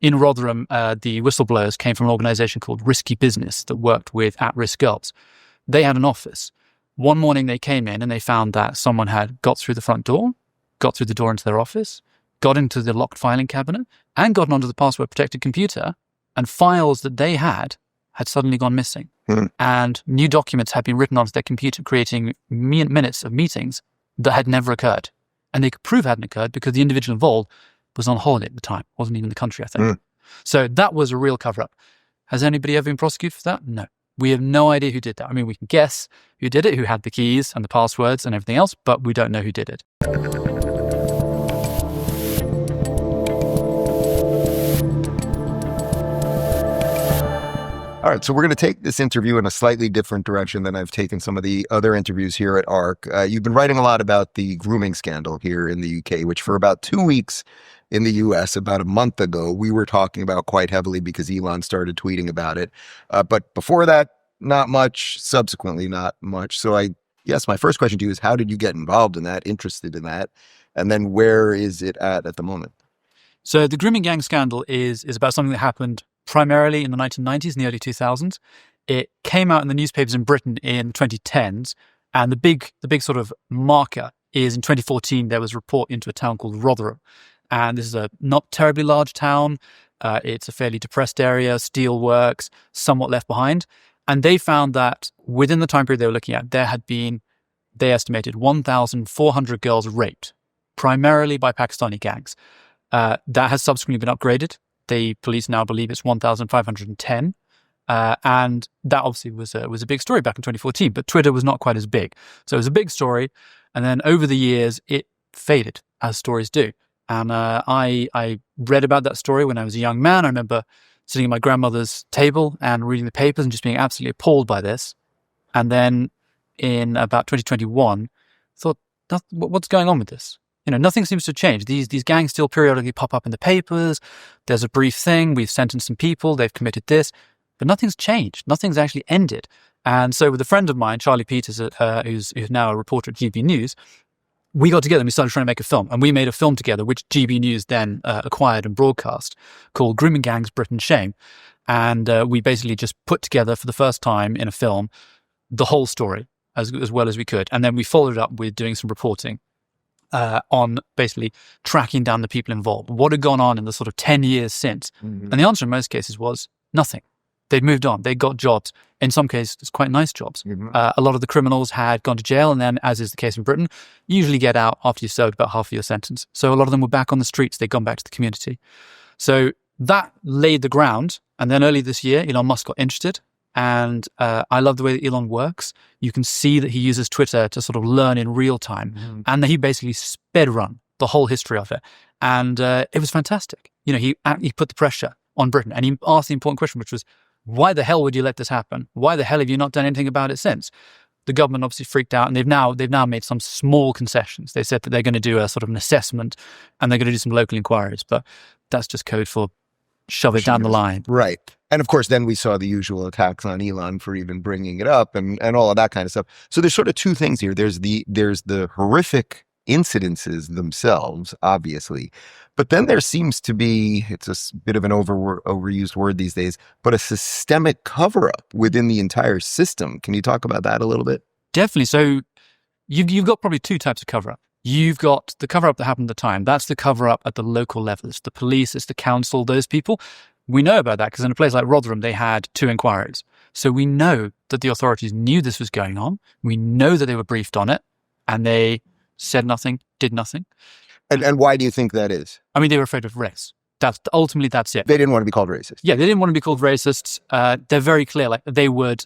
in Rotherham, the whistleblowers came from an organization called Risky Business that worked with at-risk girls. They had an office. One morning they came in and they found that someone had got through the front door, got through the door into their office, got into the locked filing cabinet, and gotten onto the password-protected computer, and files that they had suddenly gone missing. And new documents had been written onto their computer, creating minutes of meetings that had never occurred. And they could prove hadn't occurred because the individual involved was on holiday at the time, wasn't even in the country, I think. So that was a real cover-up. Has anybody ever been prosecuted for that? No. We have no idea who did that. I mean, we can guess who did it, who had the keys and the passwords and everything else, but we don't know who did it. All right, so we're going to take this interview in a slightly different direction than I've taken some of the other interviews here at ARC. You've been writing a lot about the grooming scandal here in the UK, which for about 2 weeks in the US, about a month ago, we were talking about quite heavily because Elon started tweeting about it. But before that, not much. Subsequently, not much. So I guess my first question to you is, how did you get involved in that, interested in that? And then where is it at the moment? So the grooming gang scandal is about something that happened primarily in the 1990s and the early 2000s. It came out in the newspapers in Britain in the 2010s. And the big sort of marker is in 2014, there was a report into a town called Rotherham. And this is a not terribly large town. It's a fairly depressed area, steel works, somewhat left behind. And they found that within the time period they were looking at, there had been, they estimated, 1,400 girls raped, primarily by Pakistani gangs. That has subsequently been upgraded. The police now believe it's 1,510. And that obviously was a big story back in 2014, but Twitter was not quite as big. So it was a big story. And then over the years, it faded, as stories do. And I read about that story when I was a young man. I remember sitting at my grandmother's table and reading the papers and just being absolutely appalled by this. And then in about 2021, thought, what's going on with this? You know, nothing seems to change. These gangs still periodically pop up in the papers. There's a brief thing. We've sentenced some people. They've committed this. But nothing's changed. Nothing's actually ended. And so with a friend of mine, Charlie Peters, who's now a reporter at GB News, we got together and we started trying to make a film. And we made a film together, which GB News then acquired and broadcast, called Grooming Gangs, Britain Shame. And we basically just put together for the first time in a film the whole story as well as we could. And then we followed it up with doing some reporting on basically tracking down the people involved. What had gone on in the sort of 10 years since? Mm-hmm. And the answer in most cases was nothing. They'd moved on. They got jobs. In some cases, it's quite nice jobs. Mm-hmm. A lot of the criminals had gone to jail and then, as is the case in Britain, usually get out after you've served about half of your sentence. So a lot of them were back on the streets. They'd gone back to the community. So that laid the ground. And then early this year, Elon Musk got interested. And I love the way that Elon works. You can see that he uses Twitter to sort of learn in real time. Mm-hmm. And that he basically sped run the whole history of it. And it was fantastic. You know, he put the pressure on Britain. And he asked the important question, which was, why the hell would you let this happen? Why the hell have you not done anything about it since? The government obviously freaked out, and they've now made some small concessions. They said that they're going to do a sort of an assessment, and they're going to do some local inquiries, but that's just code for shove it down the line. Right. And of course, then we saw the usual attacks on Elon for even bringing it up and all of that kind of stuff. So there's sort of two things here. There's the horrific incidences themselves, obviously. But then there seems to be, it's a bit of an overused word these days, but a systemic cover-up within the entire system. Can you talk about that a little bit? Definitely. So you've got probably two types of cover-up. You've got the cover-up that happened at the time. That's the cover-up at the local level. It's the police, it's the council, those people. We know about that because in a place like Rotherham, they had 2 inquiries. So we know that the authorities knew this was going on. We know that they were briefed on it, and they said nothing, did nothing. And why do you think that is? I mean, they were afraid of race. That's it. They didn't want to be called racist. Yeah, they didn't want to be called racists. They're very clear. Like they would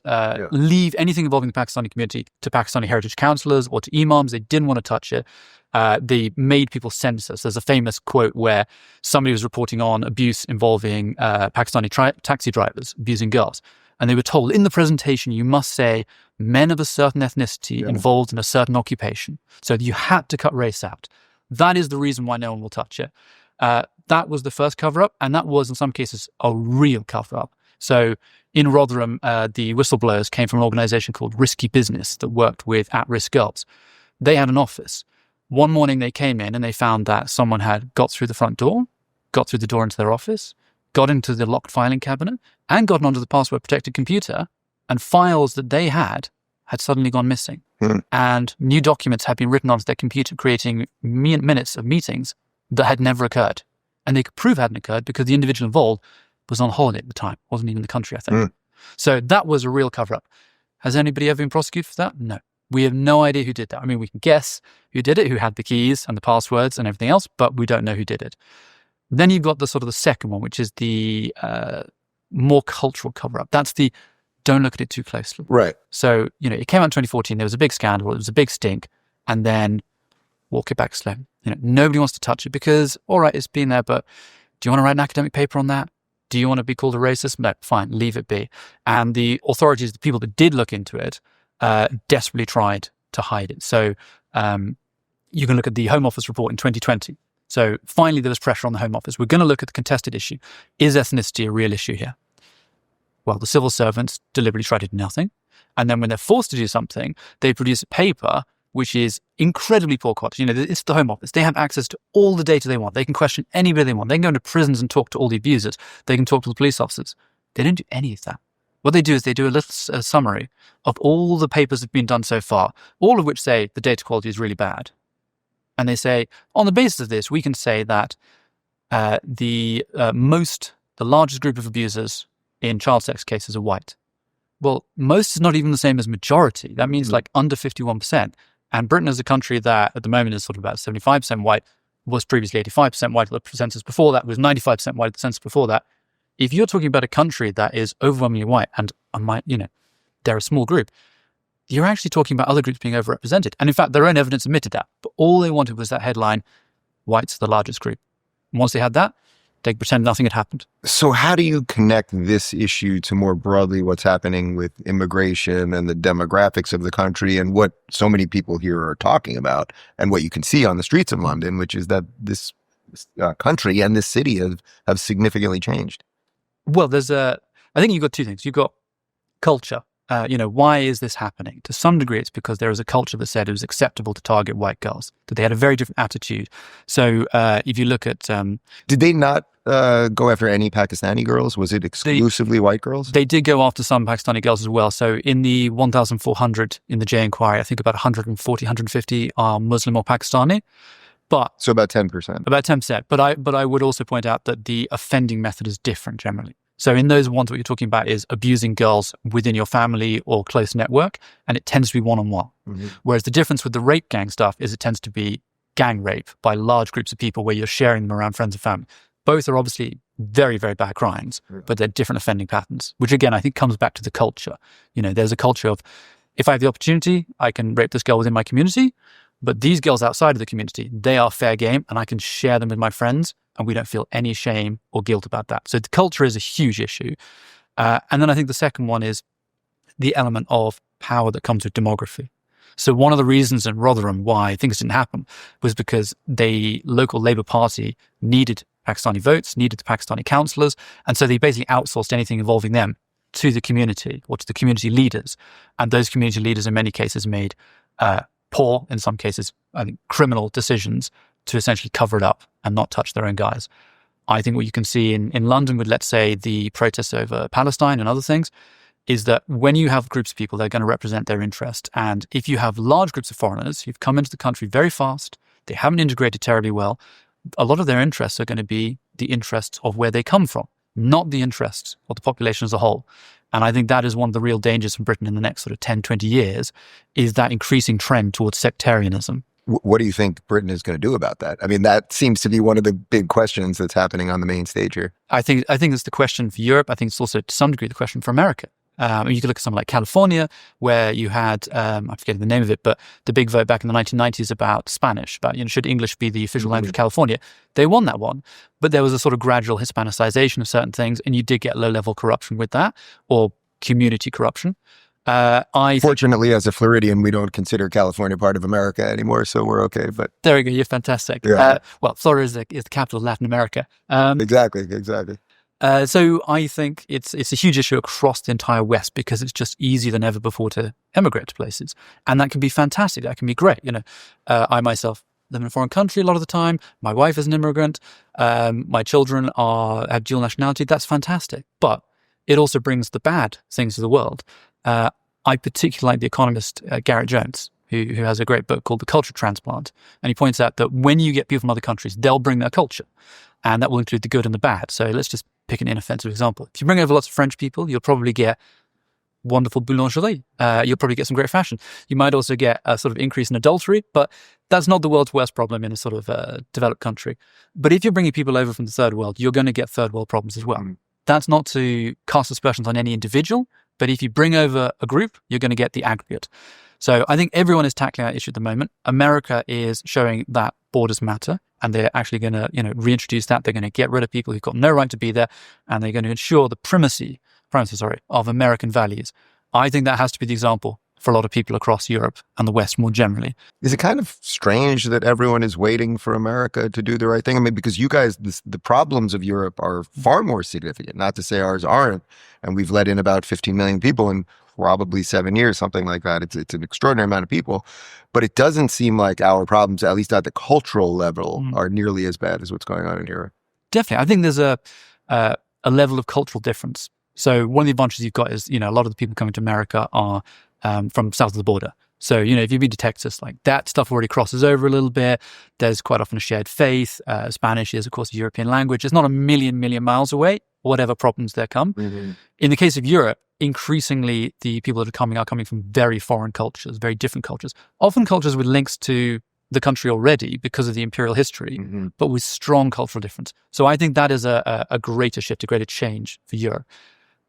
leave anything involving the Pakistani community to Pakistani heritage councillors or to imams. They didn't want to touch it. They made people census. There's a famous quote where somebody was reporting on abuse involving Pakistani taxi drivers abusing girls. And they were told in the presentation, you must say men of a certain ethnicity involved in a certain occupation. So you had to cut race out. That is the reason why no one will touch it. That was the first cover-up, and that was, in some cases, a real cover-up. So in Rotherham, the whistleblowers came from an organization called Risky Business that worked with at-risk girls. They had an office. One morning they came in and they found that someone had got through the front door, got through the door into their office, got into the locked filing cabinet and gotten onto the password protected computer, and files that they had suddenly gone missing. And new documents had been written onto their computer, creating minutes of meetings that had never occurred. And they could prove hadn't occurred because the individual involved was on holiday at the time, wasn't even in the country, I think. So that was a real cover-up. Has anybody ever been prosecuted for that? No. We have no idea who did that. I mean, we can guess who did it, who had the keys and the passwords and everything else, but we don't know who did it. Then you've got the sort of the second one, which is the more cultural cover-up. That's the don't look at it too closely. Right. So, it came out in 2014. There was a big scandal. It was a big stink. And then walk it back slowly. Nobody wants to touch it because, all right, it's been there, but do you want to write an academic paper on that? Do you want to be called a racist? No, fine, leave it be. And the authorities, the people that did look into it, desperately tried to hide it. So you can look at the Home Office report in 2020. So finally, there was pressure on the Home Office. We're going to look at the contested issue. Is ethnicity a real issue here? Well, the civil servants deliberately try to do nothing. And then when they're forced to do something, they produce a paper which is incredibly poor quality. It's the Home Office. They have access to all the data they want. They can question anybody they want. They can go into prisons and talk to all the abusers. They can talk to the police officers. They don't do any of that. What they do is they do a little summary of all the papers that have been done so far, all of which say the data quality is really bad. And they say, on the basis of this, we can say that the largest group of abusers in child sex cases are white. Well, most is not even the same as majority. That means like under 51%. And Britain is a country that at the moment is sort of about 75% white, was previously 85% white. The census before that was 95% white. The census before that. If you're talking about a country that is overwhelmingly white and they're a small group, you're actually talking about other groups being overrepresented. And in fact, their own evidence admitted that. But all they wanted was that headline, whites are the largest group. And once they had that, they pretend nothing had happened. So how do you connect this issue to more broadly what's happening with immigration and the demographics of the country and what so many people here are talking about and what you can see on the streets of London, which is that this country and this city have significantly changed? Well, I think you've got two things. You've got culture. Why is this happening? To some degree, it's because there is a culture that said it was acceptable to target white girls, that they had a very different attitude. So if you look at... Did they not go after any Pakistani girls? Was it exclusively white girls? They did go after some Pakistani girls as well. So in the 1,400 in the J inquiry, I think about 140, 150 are Muslim or Pakistani. So about 10%. About 10%. But I would also point out that the offending method is different generally. So in those ones, what you're talking about is abusing girls within your family or close network, and it tends to be one-on-one. Mm-hmm. Whereas the difference with the rape gang stuff is it tends to be gang rape by large groups of people where you're sharing them around friends and family. Both are obviously very, very bad crimes, but they're different offending patterns, which again, I think comes back to the culture. There's a culture of, if I have the opportunity, I can rape this girl within my community, but these girls outside of the community, they are fair game and I can share them with my friends. And we don't feel any shame or guilt about that. So the culture is a huge issue. And then I think the second one is the element of power that comes with demography. So one of the reasons in Rotherham why things didn't happen was because the local Labour Party needed Pakistani votes, needed the Pakistani councillors. And so they basically outsourced anything involving them to the community or to the community leaders. And those community leaders in many cases made poor, in some cases, I think, criminal decisions to essentially cover it up and not touch their own guys. I think what you can see in London with, let's say, the protests over Palestine and other things, is that when you have groups of people, they're going to represent their interest. And if you have large groups of foreigners who've come into the country very fast, they haven't integrated terribly well, a lot of their interests are going to be the interests of where they come from, not the interests of the population as a whole. And I think that is one of the real dangers for Britain in the next sort of 10, 20 years, is that increasing trend towards sectarianism. What do you think Britain is going to do about that? I mean, that seems to be one of the big questions that's happening on the main stage here. I think it's the question for Europe. I think it's also to some degree the question for America. You could look at something like California, where you had, I'm forgetting the name of it, but the big vote back in the 1990s about Spanish, about should English be the official language of California. They won that one, but there was a sort of gradual Hispanicization of certain things, and you did get low-level corruption with that, or community corruption. Fortunately, as a Floridian, we don't consider California part of America anymore, so we're okay. But there we go. You're fantastic. Yeah. Florida is the capital of Latin America. Exactly. So I think it's a huge issue across the entire West because it's just easier than ever before to emigrate to places, and that can be fantastic. That can be great. I myself live in a foreign country a lot of the time. My wife is an immigrant. My children have dual nationality. That's fantastic. But it also brings the bad things to the world. I particularly like the economist Garrett Jones, who has a great book called The Culture Transplant. And he points out that when you get people from other countries, they'll bring their culture. And that will include the good and the bad. So let's just pick an inoffensive example. If you bring over lots of French people, you'll probably get wonderful boulangerie. You'll probably get some great fashion. You might also get a sort of increase in adultery, but that's not the world's worst problem in a sort of developed country. But if you're bringing people over from the third world, you're going to get third world problems as well. That's not to cast aspersions on any individual, but if you bring over a group, you're going to get the aggregate. So I think everyone is tackling that issue at the moment. America is showing that borders matter, and they're actually going to, reintroduce that. They're going to get rid of people who've got no right to be there, and they're going to ensure the primacy of American values. I think that has to be the example for a lot of people across Europe and the West more generally. Is it kind of strange that everyone is waiting for America to do the right thing? I mean, because you guys, the problems of Europe are far more significant, not to say ours aren't. And we've let in about 15 million people in probably 7 years, something like that. It's an extraordinary amount of people. But it doesn't seem like our problems, at least at the cultural level, are nearly as bad as what's going on in Europe. Definitely. I think there's a level of cultural difference. So one of the advantages you've got is, a lot of the people coming to America are from south of the border. So, if you've been to Texas, like that stuff already crosses over a little bit. There's quite often a shared faith. Spanish is, of course, a European language. It's not a million miles away, whatever problems there come. In the case of Europe, increasingly the people that are coming from very foreign cultures, very different cultures, often cultures with links to the country already because of the imperial history, but with strong cultural difference. So I think that is a greater shift, a greater change for Europe.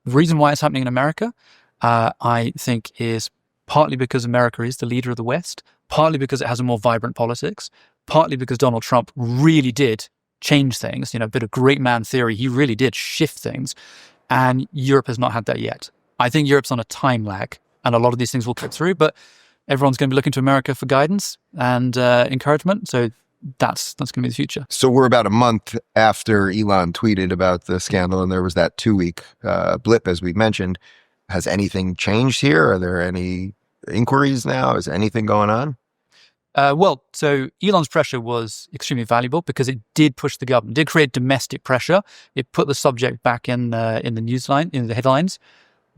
The reason why it's happening in America, I think, is partly because America is the leader of the West, partly because it has a more vibrant politics, partly because Donald Trump really did change things, a bit of great man theory. He really did shift things, and Europe has not had that yet. I think Europe's on a time lag, and a lot of these things will cut through, but everyone's going to be looking to America for guidance and encouragement. So that's going to be the future. So we're about a month after Elon tweeted about the scandal, and there was that 2-week blip, as we mentioned. Has anything changed here? Are there any inquiries now? Is anything going on? So Elon's pressure was extremely valuable because it did push the government, did create domestic pressure. It put the subject back in the newsline, in the headlines.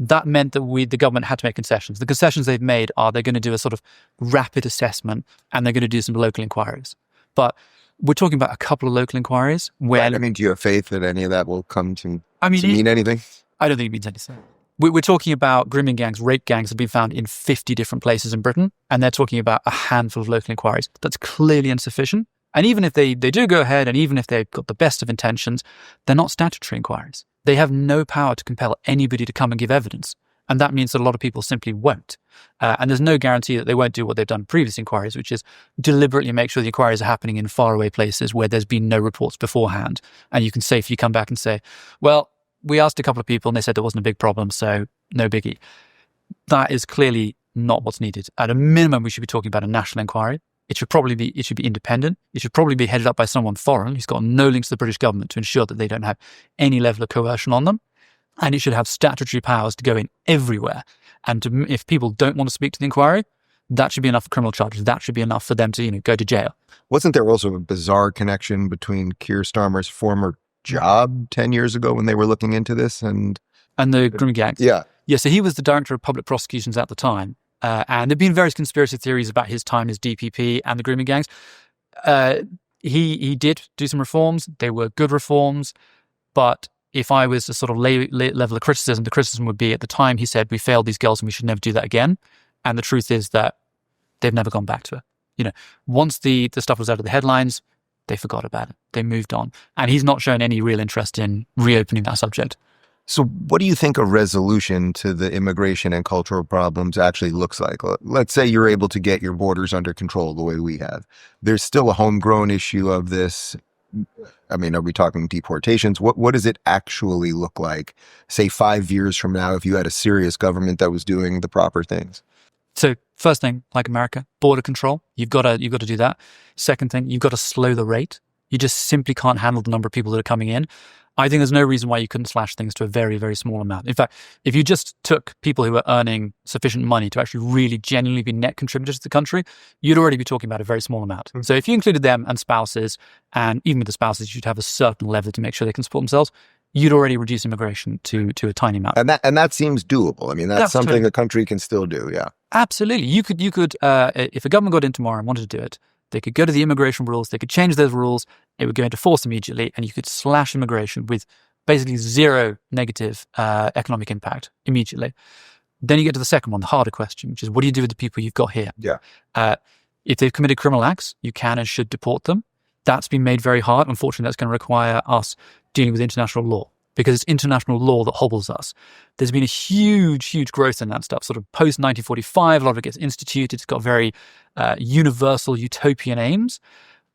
That meant that the government had to make concessions. The concessions they've made are they're going to do a sort of rapid assessment, and they're going to do some local inquiries. But we're talking about a couple of local inquiries where... Right. I mean, do you have faith that any of that will come to mean anything? I don't think it means anything. We're talking about grooming gangs, rape gangs have been found in 50 different places in Britain, and they're talking about a handful of local inquiries. That's clearly insufficient. And even if they do go ahead, and even if they've got the best of intentions, they're not statutory inquiries. They have no power to compel anybody to come and give evidence. And that means that a lot of people simply won't. And there's no guarantee that they won't do what they've done in previous inquiries, which is deliberately make sure the inquiries are happening in faraway places where there's been no reports beforehand. And you can safely come back and say, well, we asked a couple of people and they said there wasn't a big problem, so no biggie. That is clearly not what's needed. At a minimum, we should be talking about a national inquiry. It should be independent. It should probably be headed up by someone foreign who's got no links to the British government to ensure that they don't have any level of coercion on them. And it should have statutory powers to go in everywhere. And if people don't want to speak to the inquiry, that should be enough for criminal charges. That should be enough for them to, go to jail. Wasn't there also a bizarre connection between Keir Starmer's former job 10 years ago when they were looking into this and the grooming gangs? Yeah. Yeah, so he was the director of public prosecutions at the time. And there have been various conspiracy theories about his time as DPP and the grooming gangs. He did do some reforms. They were good reforms. But if I was a sort of level of criticism, the criticism would be at the time he said, we failed these girls and we should never do that again. And the truth is that they've never gone back to it. Once the stuff was out of the headlines, they forgot about it. They moved on. And he's not shown any real interest in reopening that subject. So what do you think a resolution to the immigration and cultural problems actually looks like? Let's say you're able to get your borders under control the way we have. There's still a homegrown issue of this. I mean, are we talking deportations? What does it actually look like, say, 5 years from now, if you had a serious government that was doing the proper things? So first thing, like America, border control. You've got to do that. Second thing, you've got to slow the rate. You just simply can't handle the number of people that are coming in. I think there's no reason why you couldn't slash things to a very, very small amount. In fact, if you just took people who are earning sufficient money to actually really genuinely be net contributors to the country, you'd already be talking about a very small amount. So if you included them and spouses, and even with the spouses, you'd have a certain level to make sure they can support themselves, you'd already reduce immigration to a tiny amount. And that seems doable. I mean, that's something a country can still do, yeah. Absolutely. You could if a government got in tomorrow and wanted to do it, they could go to the immigration rules, they could change those rules, it would go into force immediately, and you could slash immigration with basically zero negative economic impact immediately. Then you get to the second one, the harder question, which is what do you do with the people you've got here? Yeah. If they've committed criminal acts, you can and should deport them. That's been made very hard. Unfortunately, that's going to require us dealing with international law, because it's international law that hobbles us. There's been a huge growth in that stuff. Sort of post-1945, a lot of it gets instituted. It's got very universal utopian aims.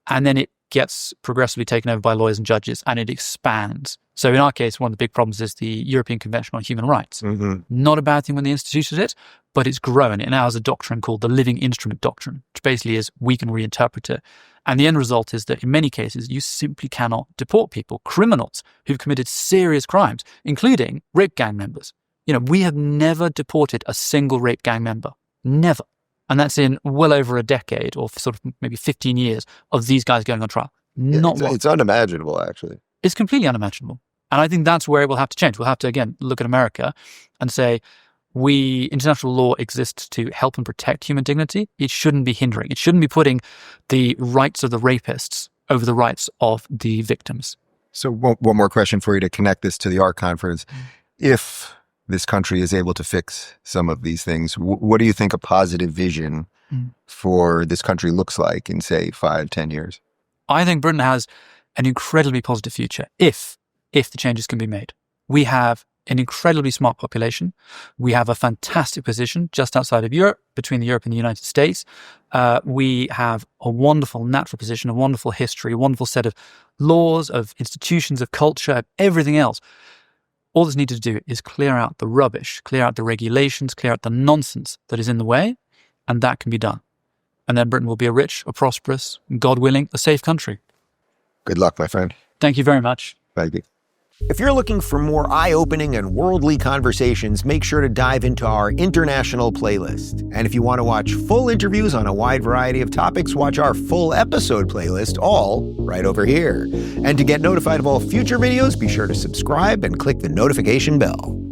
And then it gets progressively taken over by lawyers and judges, and it expands. So in our case, one of the big problems is the European Convention on Human Rights. Not a bad thing when they instituted it, but it's grown. It now has a doctrine called the living instrument doctrine, which basically is we can reinterpret it. And the end result is that in many cases, you simply cannot deport people, criminals who've committed serious crimes, including rape gang members. We have never deported a single rape gang member. Never. And that's in well over a decade, or sort of maybe 15 years of these guys going on trial. It's unimaginable, actually. It's completely unimaginable. And I think that's where it will have to change. We'll have to, again, look at America and say, international law exists to help and protect human dignity. It shouldn't be hindering. It shouldn't be putting the rights of the rapists over the rights of the victims. So one more question for you to connect this to the ARC conference. If this country is able to fix some of these things, what do you think a positive vision for this country looks like in, say, 5-10 years? I think Britain has an incredibly positive future if the changes can be made. We have an incredibly smart population. We have a fantastic position just outside of Europe, between Europe and the United States. We have a wonderful natural position, a wonderful history, a wonderful set of laws, of institutions, of culture, of everything else. All that's needed to do is clear out the rubbish, clear out the regulations, clear out the nonsense that is in the way, and that can be done. And then Britain will be a rich, a prosperous, God willing, a safe country. Good luck, my friend. Thank you very much. Thank you. If you're looking for more eye-opening and worldly conversations, make sure to dive into our international playlist. And if you want to watch full interviews on a wide variety of topics, watch our full episode playlist, all right over here. And to get notified of all future videos, be sure to subscribe and click the notification bell.